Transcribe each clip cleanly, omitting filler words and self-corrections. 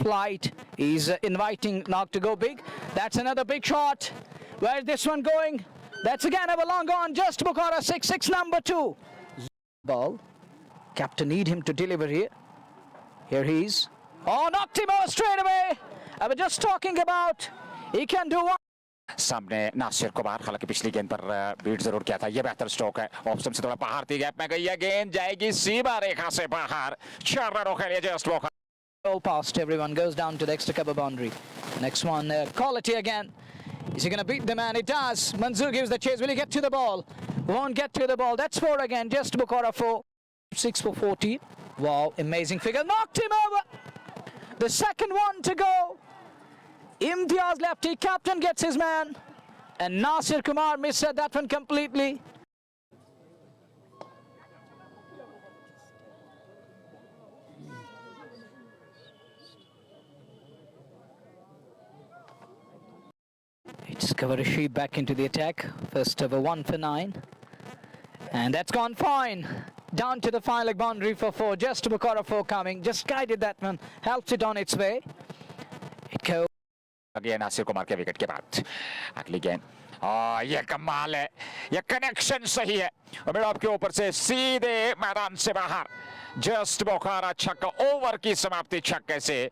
flight. He's inviting Knock to go big. That's another big shot. Where's this one going? That's again a long on. Just Bukhara 6-6 number 2. Ball. Captain need him to deliver here. Here he is. Oh, knocked him over straight away. I was just talking about he can do one. सामने नासिर को बाहर, हालांकि पिछली गेंद पर beat जरूर किया था। ये बेहतर स्ट्रोक है, ऑप्शन से थोड़ा बाहर थी, गैप में गई है, गेंद जाएगी सीमा रेखा से बाहर। 4 रनों के लिए just Bukhara. All past, everyone goes down to the extra cover boundary. Next one, quality again. Is he going to beat the man? It does. Manzoor gives the chase. Will he get to the ball? Won't get to the ball. That's 4 again. Just Bukhara 4. 6 for 14. Wow, amazing figure. Knocked him over. The second one to go. Imtiaz lefty. Captain gets his man. And Nasir Kumar missed that one completely. Discover Rashid back into the attack. First over 1 for 9. And that's gone fine. Down to the final leg boundary for 4. Just Bukhara 4 coming. Just guided that one. Helped it on its way. It goes. Again, Nasir Kumar के wicket के बाद अगली गेंद, ये कमाल है, ये connection सही है और मिड ऑफ के ऊपर से सीधे मैदान से बाहर। जस्ट बुखारा छक्का, ओवर की समाप्ति छक्के से।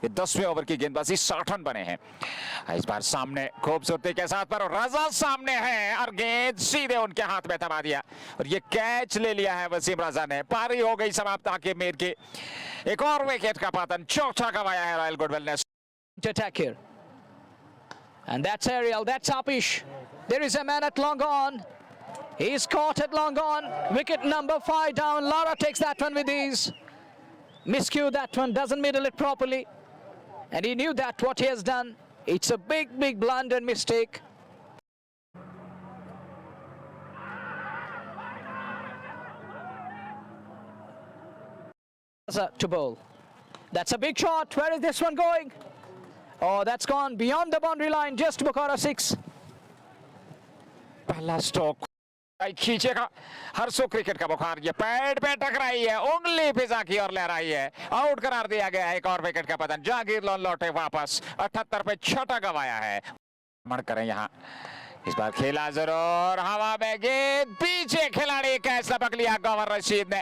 ये 10वें ओवर की गेंदबाजी, 60 रन बने हैं इस बार। सामने खूबसूरती के साथ पर रजा सामने है और गेंद सीधे उनके हाथ में थमा दिया और ये कैच ले लिया है वसीम रजा ने। पारी हो गई समाप्त आकिब मीर की। एक और विकेट का पतन, चौथा गंवाया है रॉयल गुडविल ने। To attack here. And that's Ariel, that's Apish. There is a man at long on. He's caught at long on. Wicket number 5 down. Lara takes that one with ease. Miscue that one, doesn't middle it properly. And he knew that what he has done. It's a big, big blunder and mistake. To bowl. That's a big shot. Where is this one going? Oh, that's gone beyond the boundary line. Just Bukhara 6. पहला stroke खींचेगा हर्षो cricket का बुखार। ये pad पे टकराई है, उंगली फिजा की और लहराई है, आउट करार दिया गया है। एक और विकेट का पतन, जहांगीर लोन लौटे वापस। 78 पे 6 गंवाया है। मन करें यहाँ इस बार खेला जरूर, हवा में गेंद, पीछे खिलाड़ी कैच लपक लिया गवर रशीद ने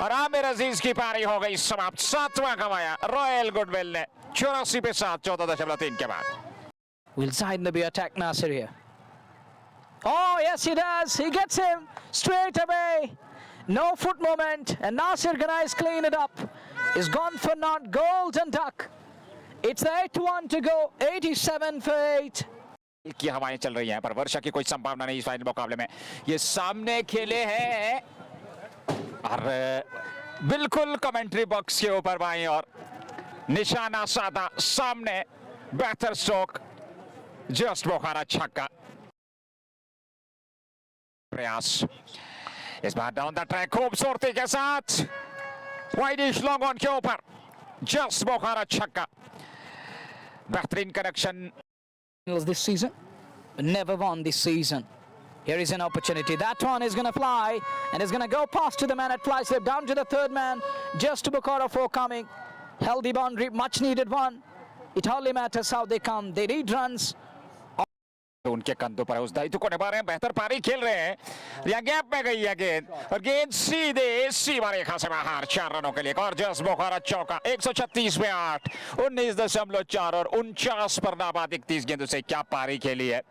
और आमिर अजीज की पारी हो गई समाप्त। 7वां गंवाया रॉयल गुडविल ने 84 पे 7, 14.3 के बाद। Will Zaid attack Nasir here? Oh, yes, he does. He gets him straight away. No foot movement. And Nasir Ghanai is clean it up. He's gone for not. Golden duck. It's the 8-1 to go. 87 for 8. की हवाएं चल रही हैं पर वर्षा की कोई संभावना नहीं इस फाइनल मुकाबले में। ये सामने खेले हैं और बिल्कुल कमेंट्री बॉक्स के ऊपर बाईं और निशाना साधा, सामने बेहतर स्ट्रोक, जस्ट बुखारा छक्का। प्रयास इस बार डाउन द ट्रैक खूबसूरती के साथ, वाइडिश लॉन्ग ऑन के ऊपर, जस्ट बुखारा छक्का। बेहतरीन connection. This season, but never won this season. Here is an opportunity. That one is going to fly and is going to go past to the man at fly slip, down to the third man. Just Bukhara 4 coming. Healthy boundary, much needed one. It hardly matters how they come. They need runs. उनके कंधों पर उस दायित्व को निभा रहे हैं, बेहतर पारी खेल रहे हैं। या गैप में गई है गेंद और गेंद सीधे सीमा रेखा से बाहर। 4 रनों के लिए और जस्ट बुखारा चौका। 136 पे 8, 19.4 और 49 पर नाबाद 31 गेंदों से क्या पारी खेली है।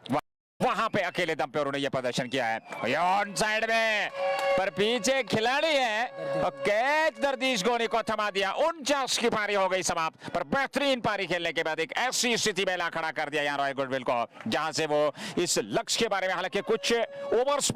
वहां पे अकेले दम पे उन्होंने ये प्रदर्शन किया है। ऑन साइड में पर पीछे खिलाड़ी है और कैच दरदीश गोनी को थमा दिया। 49 की पारी हो गई समाप्त पर बेहतरीन पारी खेलने के बाद एक ऐसी स्थिति में ला खड़ा कर दिया यहाँ रॉयल गुडविल को जहां से वो इस लक्ष्य के बारे में, हालांकि कुछ ओवर्स